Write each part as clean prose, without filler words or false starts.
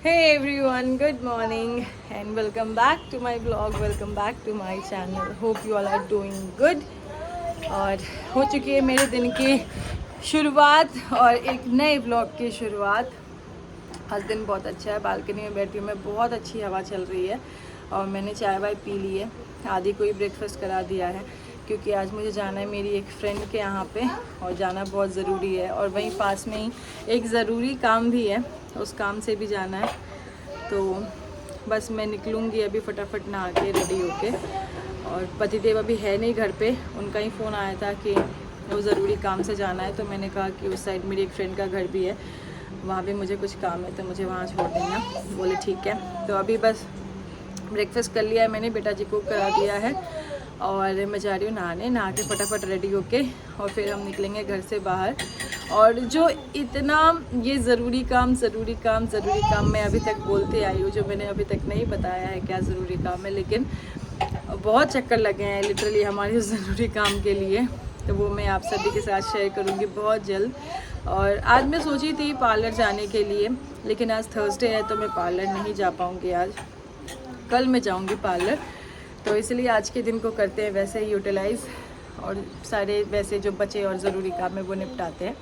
Hey everyone, good morning and welcome back to my vlog. Welcome back to my channel. Hope you all are doing good. और हो चुकी है मेरे दिन की शुरुआत और एक नए ब्लॉग की शुरुआत। आज दिन बहुत अच्छा है, बालकनी में बैठी हूँ मैं, बहुत अच्छी हवा चल रही है और मैंने चाय वाय पी ली है। आदि को ही ब्रेकफास्ट करा दिया है क्योंकि आज मुझे जाना है मेरी एक फ्रेंड के यहाँ पे और जाना बहुत ज़रूरी है और वहीं पास में ही एक ज़रूरी काम भी है, उस काम से भी जाना है। तो बस मैं निकलूँगी अभी फटाफट नहा के रेडी होके। और पतिदेव अभी है नहीं घर पे, उनका ही फ़ोन आया था कि वो ज़रूरी काम से जाना है। तो मैंने कहा कि उस साइड मेरी एक फ्रेंड का घर भी है, वहाँ भी मुझे कुछ काम है तो मुझे वहाँ छोड़ देना। बोले ठीक है। तो अभी बस ब्रेकफास्ट कर लिया है मैंने, बेटा जी को करा दिया है और मैं जा रही हूँ नहाने। नहा के फटाफट रेडी होके और फिर हम निकलेंगे घर से बाहर। और जो इतना ये ज़रूरी काम मैं अभी तक बोलते आई हूँ, जो मैंने अभी तक नहीं बताया है क्या ज़रूरी काम है, लेकिन बहुत चक्कर लगे हैं लिटरली हमारे उस ज़रूरी काम के लिए। तो वो मैं आप सभी के साथ शेयर करूँगी बहुत जल्द। और आज मैं सोची थी पार्लर जाने के लिए, लेकिन आज थर्सडे है तो मैं पार्लर नहीं जा पाऊँगी आज। कल मैं जाऊँगी पार्लर, तो इसलिए आज के दिन को करते हैं वैसे ही यूटिलाइज़ और सारे वैसे जो बचे और ज़रूरी काम है वो निपटाते हैं।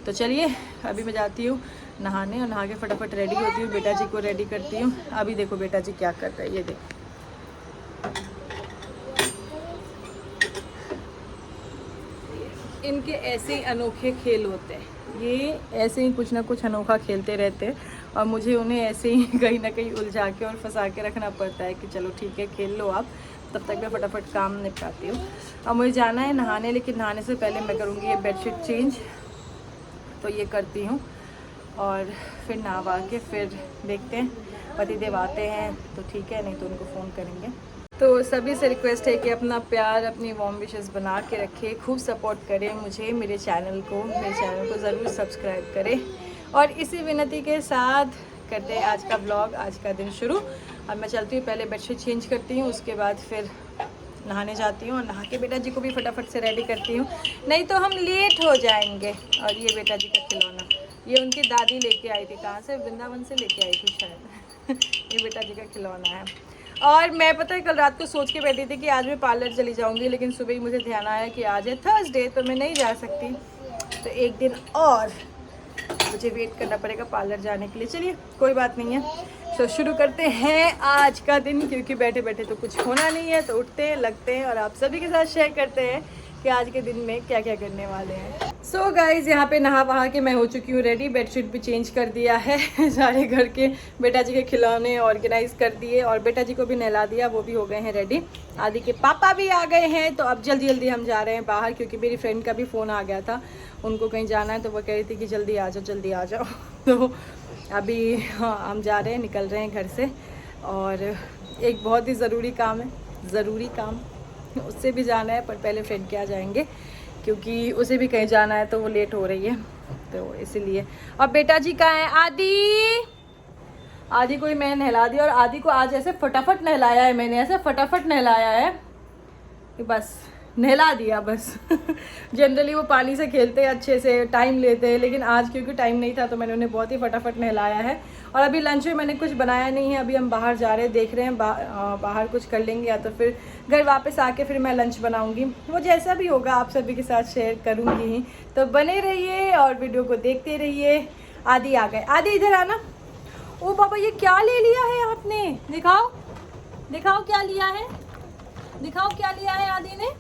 तो चलिए अभी मैं जाती हूँ नहाने और नहा के फटाफट रेडी होती हूँ, बेटा जी को रेडी करती हूँ। अभी देखो बेटा जी क्या कर रहे हैं, ये देखो। इनके ऐसे ही अनोखे खेल होते हैं, ये ऐसे ही कुछ ना कुछ अनोखा खेलते रहते हैं और मुझे उन्हें ऐसे ही कहीं ना कहीं उलझा के और फंसा के रखना पड़ता है कि चलो ठीक है खेल लो आप, तब तक मैं फटाफट काम निपटाती हूँ। अब मुझे जाना है नहाने, लेकिन नहाने से पहले मैं करूँगी ये बेडशीट चेंज, तो ये करती हूँ और फिर नहा के फिर देखते हैं पतिदेव आते हैं तो ठीक है, नहीं तो उनको फ़ोन करेंगे। तो सभी से रिक्वेस्ट है कि अपना प्यार, अपनी वार्म विशेस बना के रखें, खूब सपोर्ट करें मुझे, मेरे चैनल को ज़रूर सब्सक्राइब करें। और इसी विनती के साथ करते हैं आज का व्लॉग, आज का दिन शुरू। और मैं चलती हूँ, पहले बेडशीट चेंज करती हूँ, उसके बाद फिर नहाने जाती हूँ और नहा के बेटा जी को भी फटाफट से रेडी करती हूँ, नहीं तो हम लेट हो जाएंगे। और ये बेटा जी का खिलौना, ये उनकी दादी लेके आई थी, कहाँ से, वृंदावन से लेके आई थी शायद। ये बेटा जी का खिलौना है। और मैं पता है कल रात को सोच के बैठी थी कि आज मैं पार्लर चली जाऊंगी, लेकिन सुबह ही मुझे ध्यान आया कि आज है थर्सडे तो मैं नहीं जा सकती, तो एक दिन और मुझे वेट करना पड़ेगा पार्लर जाने के लिए। चलिए कोई बात नहीं है, तो शुरू करते हैं आज का दिन, क्योंकि बैठे बैठे तो कुछ होना नहीं है, तो उठते हैं, लगते हैं और आप सभी के साथ शेयर करते हैं कि आज के दिन में क्या क्या करने वाले हैं। सो गाइज यहाँ पे नहा वहा के मैं हो चुकी हूँ रेडी, बेडशीट भी चेंज कर दिया है, सारे घर के बेटा जी के खिलौने ऑर्गेनाइज कर दिए और बेटा जी को भी नहला दिया, वो भी हो गए हैं रेडी। आदि के पापा भी आ गए हैं, तो अब जल्दी जल्दी हम जा रहे हैं बाहर, क्योंकि मेरी फ्रेंड का भी फ़ोन आ गया था, उनको कहीं जाना है, तो वो कह रही थी कि जल्दी आ जाओ जल्दी आ जाओ। तो अभी हम जा रहे हैं, निकल रहे हैं घर से। और एक बहुत ही ज़रूरी काम है, ज़रूरी काम उससे भी जाना है, पर पहले फ्रेंड के आ जाएंगे क्योंकि उसे भी कहीं जाना है, तो वो लेट हो रही है, तो इसीलिए। और बेटा जी कहाँ है? आदि को ही मैंने नहला दिया और आदि को आज ऐसे फटाफट नहलाया है मैंने, ऐसे फटाफट नहलाया है कि बस नहला दिया बस। जनरली वो पानी से खेलते हैं, अच्छे से टाइम लेते हैं, लेकिन आज क्योंकि टाइम नहीं था तो मैंने उन्हें बहुत ही फटाफट नहलाया है। और अभी लंच में मैंने कुछ बनाया नहीं है, अभी हम बाहर जा रहे हैं, देख रहे हैं बाहर कुछ कर लेंगे या तो फिर घर वापस आके फिर मैं लंच बनाऊंगी, वो जैसा भी होगा आप सभी के साथ शेयर करूँगी ही। तो बने रहिए और वीडियो को देखते रहिए। आदि आ गए, आदि इधर आना। ओ पापा ये क्या ले लिया है आपने, दिखाओ दिखाओ क्या लिया है, दिखाओ क्या लिया है आदि ने,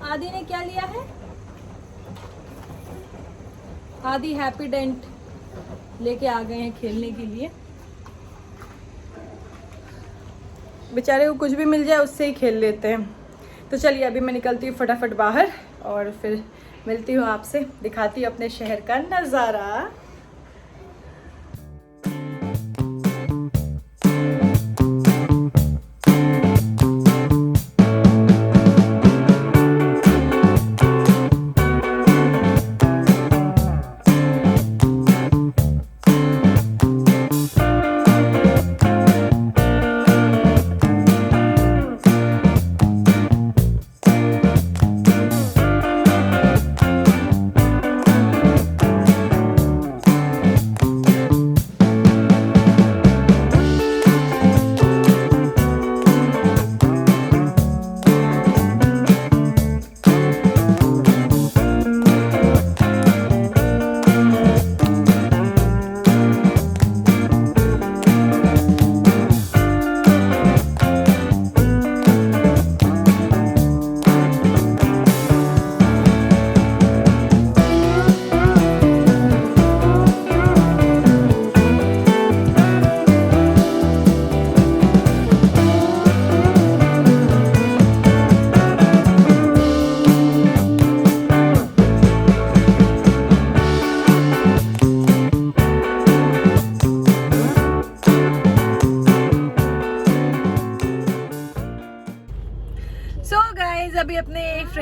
आदि ने क्या लिया है? आदि हैप्पी डेंट लेके आ गए हैं खेलने के लिए, बेचारे को कुछ भी मिल जाए उससे ही खेल लेते हैं। तो चलिए अभी मैं निकलती हूँ फटाफट बाहर और फिर मिलती हूँ आपसे, दिखाती हूँ अपने शहर का नज़ारा।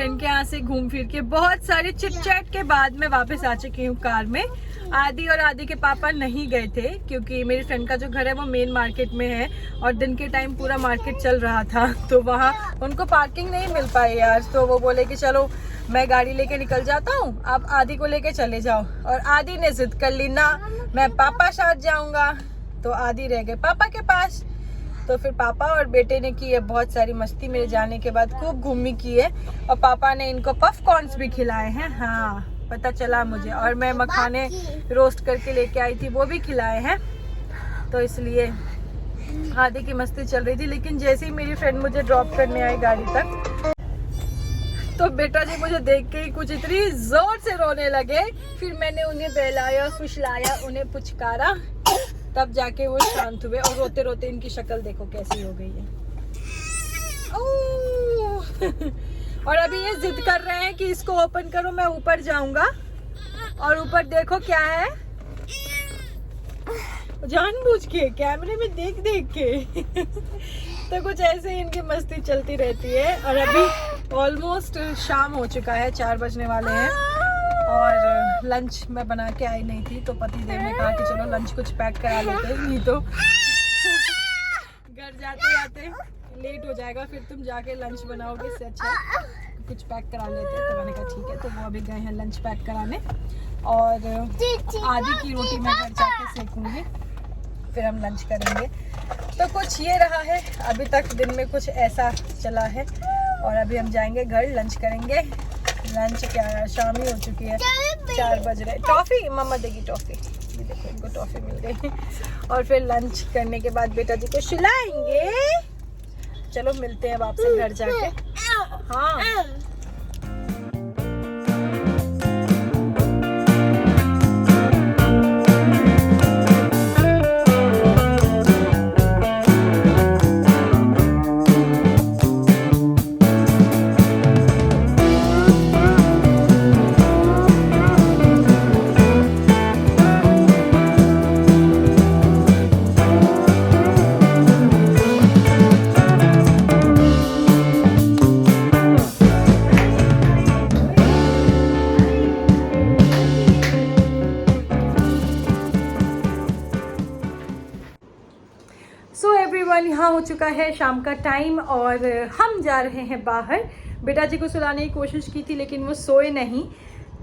फ्रेंड के यहाँ से घूम फिर के बहुत सारे चिट चैट के बाद मैं वापस आ चुकी हूँ कार में। आदि और आदि के पापा नहीं गए थे क्योंकि मेरी फ्रेंड का जो घर है वो मेन मार्केट में है और दिन के टाइम पूरा मार्केट चल रहा था, तो वहाँ उनको पार्किंग नहीं मिल पाई यार। तो वो बोले कि चलो मैं गाड़ी लेके निकल जाता हूँ, आप आदि को लेके चले जाओ। और आदि ने जिद कर ली, ना मैं पापा साथ जाऊँगा। तो आदि रह गए पापा के पास। तो फिर पापा और बेटे ने की है बहुत सारी मस्ती मेरे जाने के बाद, खूब घूमी की है। और पापा ने इनको पफ कॉर्न्स भी खिलाए हैं, हाँ पता चला मुझे। और मैं मखाने रोस्ट करके लेके आई थी, वो भी खिलाए हैं। तो इसलिए आदि की मस्ती चल रही थी। लेकिन जैसे ही मेरी फ्रेंड मुझे ड्रॉप करने आई गाड़ी तक, तो बेटा जी मुझे देख के ही कुछ इतनी जोर से रोने लगे। फिर मैंने उन्हें बहलाया, फुसलाया, उन्हें पुचकारा, तब जाके वो शांत हुए। और रोते रोते इनकी शक्ल देखो कैसी हो गई है। और अभी ये जिद कर रहे हैं कि इसको ओपन करो, मैं ऊपर जाऊंगा। और ऊपर देखो क्या है, जानबूझ के कैमरे में देख देख के तो कुछ ऐसे इनकी मस्ती चलती रहती है। और अभी ऑलमोस्ट शाम हो चुका है, 4 बजने वाले हैं। और लंच मैं बना के आई नहीं थी, तो पति देव ने कहा कि चलो लंच कुछ पैक करा लेते, नहीं तो घर जाते जाते लेट हो जाएगा, फिर तुम जाके लंच बनाओगे, इससे अच्छा कुछ पैक करा लेते। तो मैंने कहा ठीक है। तो वो अभी गए हैं लंच पैक कराने। और आदि की रोटी मैं घर जाके सेकूंगी, फिर हम लंच करेंगे। तो कुछ ये रहा है, अभी तक दिन में कुछ ऐसा चला है। और अभी हम जाएंगे घर, लंच करेंगे। लंच क्या है, शाम ही हो चुकी है, 4 बज रहे। टॉफ़ी मम्मा देगी, टॉफ़ी ये देखो, इनको टॉफ़ी मिल गई। और फिर लंच करने के बाद बेटा जी को सुलाएंगे। चलो मिलते हैं वापस घर जाके। हाँ यहाँ हो चुका है शाम का टाइम और हम जा रहे हैं बाहर। बेटा जी को सुलाने की कोशिश की थी लेकिन वो सोए नहीं,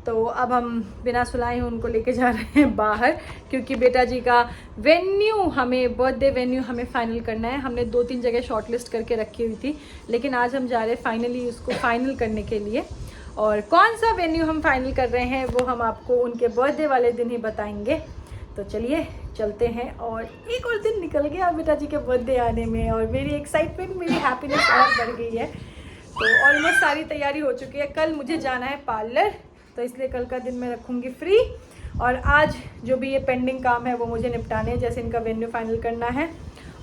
तो अब हम बिना सुलाए उनको लेके जा रहे हैं बाहर, क्योंकि बेटा जी का वेन्यू, हमें बर्थडे वेन्यू हमें फाइनल करना है। हमने 2-3 जगह शॉर्टलिस्ट करके रखी हुई थी, लेकिन आज हम जा रहे हैं फाइनली उसको फाइनल करने के लिए। और कौन सा वेन्यू हम फाइनल कर रहे हैं वो हम आपको उनके बर्थडे वाले दिन ही बताएंगे। तो चलिए चलते हैं। और एक और दिन निकल गया बेटा जी के बर्थडे आने में, और मेरी एक्साइटमेंट, मेरी हैप्पीनेस और बढ़ गई है। तो ऑलमोस्ट सारी तैयारी हो चुकी है। कल मुझे जाना है पार्लर, तो इसलिए कल का दिन मैं रखूँगी फ्री। और आज जो भी ये पेंडिंग काम है वो मुझे निपटाने हैं, जैसे इनका वेन्यू फाइनल करना है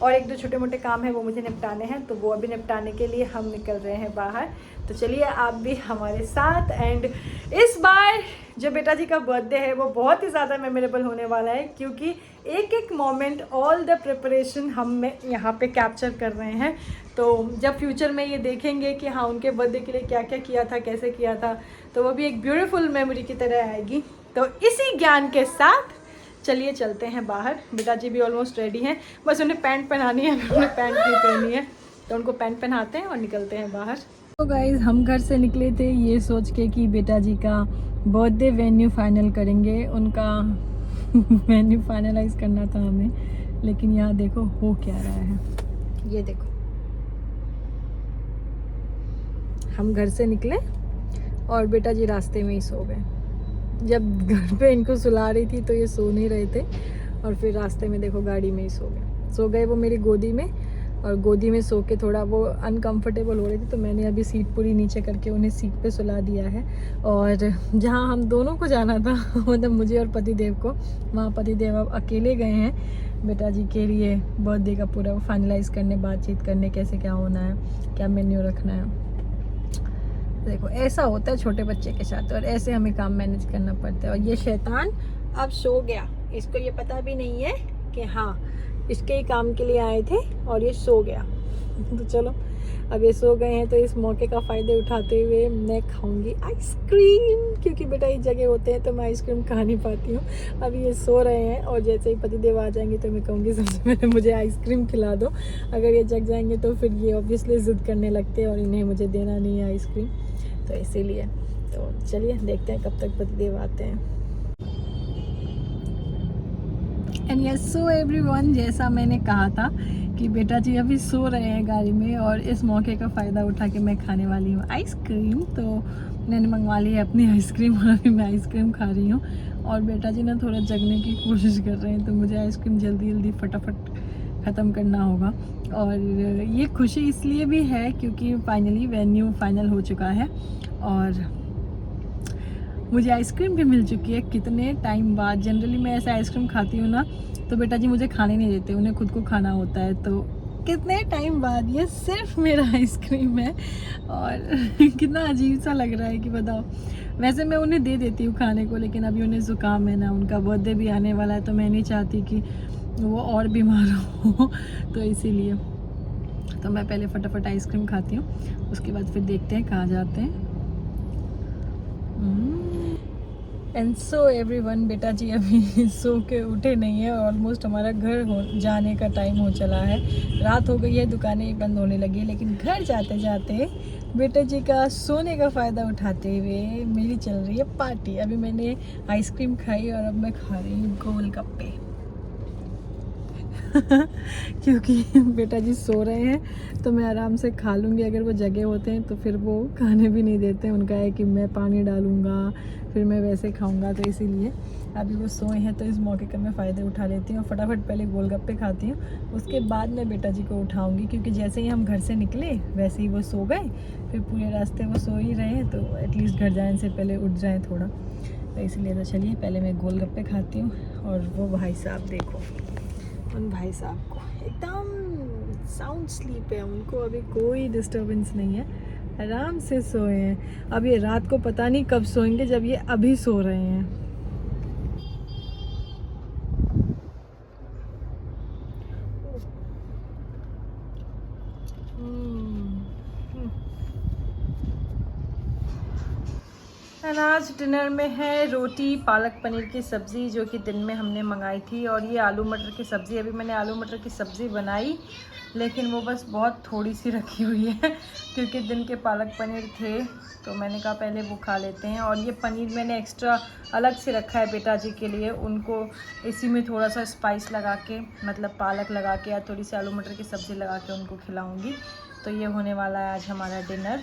और 1-2 छोटे मोटे काम है वो मुझे निपटाने हैं, तो वो अभी निपटाने के लिए हम निकल रहे हैं बाहर। तो चलिए आप भी हमारे साथ। एंड इस बार जो बेटा जी का बर्थडे है वो बहुत ही ज़्यादा मेमोरेबल होने वाला है, क्योंकि एक एक मोमेंट, ऑल द प्रिपरेशन हम यहाँ पे कैप्चर कर रहे हैं। तो जब फ्यूचर में ये देखेंगे कि हाँ उनके बर्थडे के लिए क्या क्या किया था, कैसे किया था, तो वो भी एक ब्यूटीफुल मेमोरी की तरह आएगी। तो इसी ज्ञान के साथ चलिए चलते हैं बाहर। बेटा जी भी ऑलमोस्ट रेडी हैं, बस उन्हें पैंट पहनानी है, उन्हें पैंट नहीं पहनी है, तो उनको पैंट पहनाते हैं और निकलते हैं बाहर। तो गाइज़ हम घर से निकले थे ये सोच के कि बेटा जी का बर्थडे वेन्यू फाइनल करेंगे, उनका वेन्यू फाइनलाइज करना था हमें, लेकिन यहाँ देखो हो क्या रहा है। ये देखो हम घर से निकले और बेटा जी रास्ते में ही सो गए। जब घर पे इनको सुला रही थी तो ये सो नहीं रहे थे, और फिर रास्ते में देखो गाड़ी में ही सो गए वो मेरी गोदी में। और गोदी में सो के थोड़ा वो अनकंफर्टेबल हो रही थी, तो मैंने अभी सीट पूरी नीचे करके उन्हें सीट पे सुला दिया है। और जहाँ हम दोनों को जाना था मतलब मुझे और पतिदेव को, वहाँ पतिदेव अब अकेले गए हैं बेटा जी के लिए बर्थडे का पूरा फाइनलाइज करने, बातचीत करने, कैसे क्या होना है, क्या मेन्यू रखना है। देखो ऐसा होता है छोटे बच्चे के साथ, और ऐसे हमें काम मैनेज करना पड़ता है। और ये शैतान अब सो गया, इसको ये पता भी नहीं है कि हाँ इसके ही काम के लिए आए थे और ये सो गया। तो चलो अब ये सो गए हैं तो इस मौके का फ़ायदा उठाते हुए मैं खाऊंगी आइसक्रीम, क्योंकि बेटा इस जगह होते हैं तो मैं आइसक्रीम खा नहीं पाती हूँ। अभी ये सो रहे हैं और जैसे ही पतिदेव आ जाएंगे तो मैं कहूँगी सबसे पहले मुझे आइसक्रीम खिला दो। अगर ये जग जाएंगे तो फिर ये ऑब्वियसली ज़िद करने लगते हैं और इन्हें मुझे देना नहीं है आइसक्रीम, तो इसीलिए। तो चलिए देखते हैं कब तक पतिदेव आते हैं। एंड यस सो एवरीवन, जैसा मैंने कहा था कि बेटा जी अभी सो रहे हैं गाड़ी में और इस मौके का फ़ायदा उठा के मैं खाने वाली हूँ आइसक्रीम। तो मैंने मंगवा ली है अपनी आइसक्रीम और अभी मैं आइसक्रीम खा रही हूँ। और बेटा जी ना थोड़ा जगने की कोशिश कर रहे हैं, तो मुझे आइसक्रीम जल्दी जल्दी फटाफट ख़त्म करना होगा। और ये खुशी इसलिए भी है क्योंकि फाइनली वेन्यू फाइनल हो चुका है और मुझे आइसक्रीम भी मिल चुकी है कितने टाइम बाद। जनरली मैं ऐसा आइसक्रीम खाती हूँ ना तो बेटा जी मुझे खाने नहीं देते, उन्हें खुद को खाना होता है। तो कितने टाइम बाद ये सिर्फ मेरा आइसक्रीम है और कितना अजीब सा लग रहा है कि बताओ। वैसे मैं उन्हें दे देती हूँ खाने को, लेकिन अभी उन्हें ज़ुकाम है ना, उनका बर्थडे भी आने वाला है, तो मैं नहीं चाहती कि वो और बीमार हो तो इसीलिए तो मैं पहले फटाफट आइसक्रीम खाती हूँ, उसके बाद फिर देखते हैं कहाँ जाते हैं। एंड सो एवरीवन, बेटा जी अभी सो के उठे नहीं है। ऑलमोस्ट हमारा घर जाने का टाइम हो चला है, रात हो गई है, दुकानें बंद होने लगी है। लेकिन घर जाते जाते बेटा जी का सोने का फ़ायदा उठाते हुए मेरी चल रही है पार्टी। अभी मैंने आइसक्रीम खाई और अब मैं खा रही हूँ गोलगप्पे क्योंकि बेटा जी सो रहे हैं तो मैं आराम से खा लूँगी। अगर वो जगे होते हैं तो फिर वो खाने भी नहीं देते, उनका है कि मैं पानी डालूँगा फिर मैं वैसे खाऊँगा, तो इसीलिए अभी वो सोए हैं तो इस मौके का मैं फ़ायदा उठा लेती हूँ और फटाफट पहले गोलगप्पे खाती हूँ। उसके बाद मैं बेटा जी को उठाऊँगी, क्योंकि जैसे ही हम घर से निकले वैसे ही वो सो गए, फिर पूरे रास्ते वो सो ही रहे हैं, तो एटलीस्ट घर जाने से पहले उठ जाएँ थोड़ा, तो इसलिए। तो चलिए पहले मैं गोलगप्पे खाती हूँ। और वो भाई साहब देखो, उन भाई साहब को एकदम साउंड स्लीप है, उनको अभी कोई डिस्टर्बेंस नहीं है, आराम से सोए हैं। अब ये रात को पता नहीं कब सोएंगे, जब ये अभी सो रहे हैं। आज डिनर में है रोटी पालक पनीर की सब्ज़ी, जो कि दिन में हमने मंगाई थी, और ये आलू मटर की सब्ज़ी। अभी मैंने आलू मटर की सब्ज़ी बनाई, लेकिन वो बस बहुत थोड़ी सी रखी हुई है क्योंकि दिन के पालक पनीर थे, तो मैंने कहा पहले वो खा लेते हैं। और ये पनीर मैंने एक्स्ट्रा अलग से रखा है बेटा जी के लिए, उनको इसी में थोड़ा सा स्पाइस लगा के, मतलब पालक लगा के या थोड़ी सी आलू मटर की सब्ज़ी लगा के उनको खिलाऊँगी। तो ये होने वाला है आज हमारा डिनर।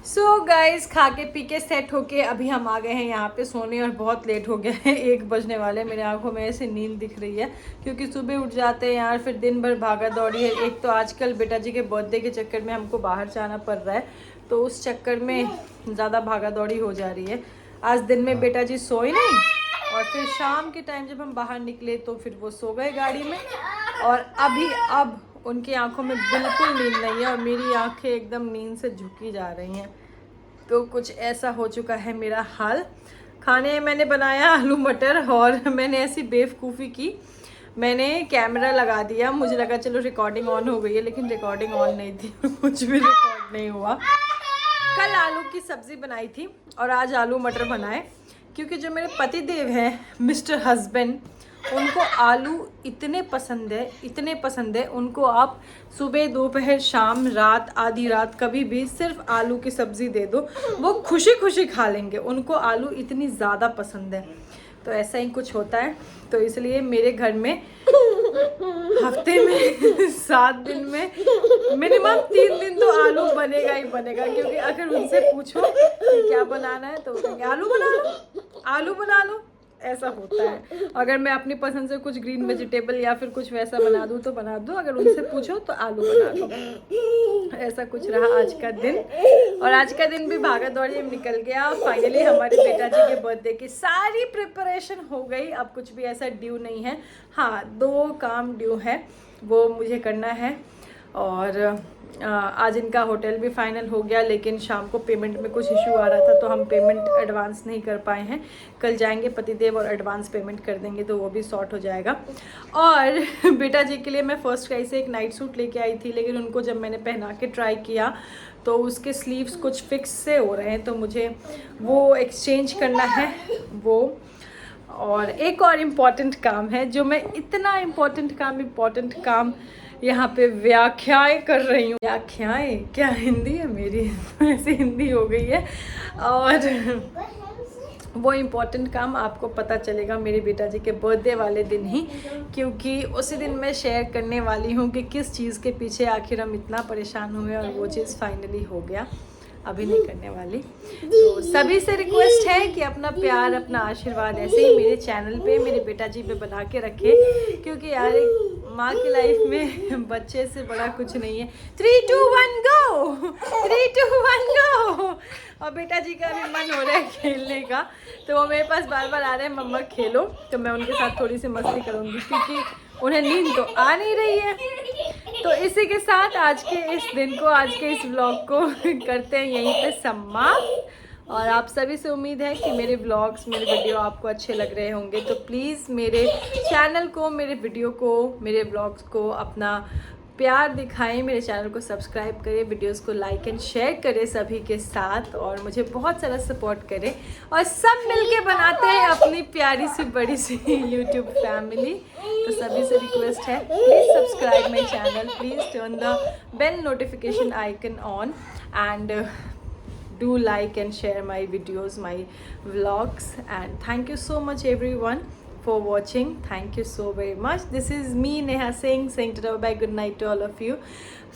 सो गाइस, खा के पी के सेट होके अभी हम आ गए हैं यहाँ पे सोने, और बहुत लेट हो गया है, 1 बजने वाले। मेरे आंखों में ऐसे नींद दिख रही है क्योंकि सुबह उठ जाते हैं यार, फिर दिन भर भागा दौड़ी है। एक तो आजकल बेटा जी के बर्थडे के चक्कर में हमको बाहर जाना पड़ रहा है, तो उस चक्कर में ज़्यादा भागा दौड़ी हो जा रही है। आज दिन में बेटा जी सोए नहीं, और फिर शाम के टाइम जब हम बाहर निकले तो फिर वो सो गए गाड़ी में, और अब उनकी आंखों में बिल्कुल नींद नहीं है और मेरी आंखें एकदम नींद से झुकी जा रही हैं। तो कुछ ऐसा हो चुका है मेरा हाल। खाने मैंने बनाया आलू मटर, और मैंने ऐसी बेवकूफ़ी की, मैंने कैमरा लगा दिया, मुझे लगा चलो रिकॉर्डिंग ऑन हो गई है, लेकिन रिकॉर्डिंग ऑन नहीं थी, कुछ भी रिकॉर्ड नहीं हुआ। कल आलू की सब्ज़ी बनाई थी और आज आलू मटर बनाए, क्योंकि जो मेरे पति देव हैं, मिस्टर हस्बैंड, उनको आलू इतने पसंद है, उनको आप सुबह दोपहर शाम रात आधी रात कभी भी सिर्फ आलू की सब्ज़ी दे दो, वो खुशी खुशी खा लेंगे, उनको आलू इतनी ज़्यादा पसंद है। तो ऐसा ही कुछ होता है, तो इसलिए मेरे घर में हफ्ते में 7 दिन में मिनिमम 3 दिन तो आलू बनेगा ही बनेगा, क्योंकि अगर उनसे पूछो कि क्या बनाना है तो कहेंगे आलू बना लो, ऐसा होता है। अगर मैं अपनी पसंद से कुछ ग्रीन वेजिटेबल या फिर कुछ वैसा बना दूँ तो बना दूँ, अगर उनसे पूछो तो आलू बना दो। ऐसा कुछ रहा आज का दिन, और आज का दिन भी भागा दौड़ी में निकल गया। फाइनली हमारे बेटा जी के बर्थडे की सारी प्रिपरेशन हो गई, अब कुछ भी ऐसा ड्यू नहीं है। हाँ, 2 काम ड्यू है, वो मुझे करना है, और आज इनका होटल भी फाइनल हो गया, लेकिन शाम को पेमेंट में कुछ इशू आ रहा था तो हम पेमेंट एडवांस नहीं कर पाए हैं। कल जाएंगे पतिदेव और एडवांस पेमेंट कर देंगे तो वो भी सॉर्ट हो जाएगा। और बेटा जी के लिए मैं फर्स्ट क्राई से एक नाइट सूट लेके आई थी, लेकिन उनको जब मैंने पहना के ट्राई किया तो उसके स्लीव्स कुछ फिक्स से हो रहे हैं, तो मुझे वो एक्सचेंज करना है वो। और एक और इम्पॉर्टेंट काम है जो मैं इतना इम्पॉर्टेंट काम यहाँ पे व्याख्याएं कर रही हूँ। व्याख्याएं क्या हिंदी है मेरी ऐसी हिंदी हो गई है। और वो इम्पॉर्टेंट काम आपको पता चलेगा मेरे बेटा जी के बर्थडे वाले दिन ही, क्योंकि उसी दिन मैं शेयर करने वाली हूँ कि किस चीज़ के पीछे आखिर हम इतना परेशान हुए और वो चीज़ फाइनली हो गया। अभी नहीं करने वाली। तो सभी से रिक्वेस्ट है कि अपना प्यार, अपना आशीर्वाद ऐसे ही मेरे चैनल पे, मेरे बेटा जी पे बना के रखे, क्योंकि यार एक माँ की लाइफ में बच्चे से बड़ा कुछ नहीं है। 3, 2, 1 गो, 3, 2, 1 गो। और बेटा जी का भी मन हो रहा है खेलने का, तो वो मेरे पास बार बार आ रहे हैं मम्मा खेलो, तो मैं उनके साथ थोड़ी सी मस्ती करूँगी क्योंकि उन्हें नींद तो आ नहीं रही है। तो इसी के साथ आज के इस दिन को, आज के इस व्लॉग को करते हैं यहीं पे समाप्त। और आप सभी से उम्मीद है कि मेरे व्लॉग्स, मेरे वीडियो आपको अच्छे लग रहे होंगे, तो प्लीज़ मेरे चैनल को, मेरे वीडियो को, मेरे व्लॉग्स को अपना प्यार दिखाएं, मेरे चैनल को सब्सक्राइब करें, वीडियोस को लाइक एंड शेयर करें सभी के साथ, और मुझे बहुत सारा सपोर्ट करें, और सब मिलके बनाते हैं अपनी प्यारी सी बड़ी सी यूट्यूब फैमिली। तो सभी से रिक्वेस्ट है, please subscribe my channel, please turn the bell notification icon on, and do like and share my videos, my vlogs, and thank you so much everyone for watching. Thank you so very much. This is me, Neha Singh, saying ta-ta, bye, good night to all of you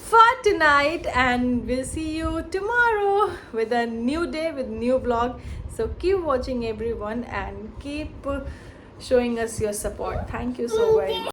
for tonight, and we'll see you tomorrow with a new day, with new vlog. So keep watching everyone and keep showing us your support. Thank you so very much.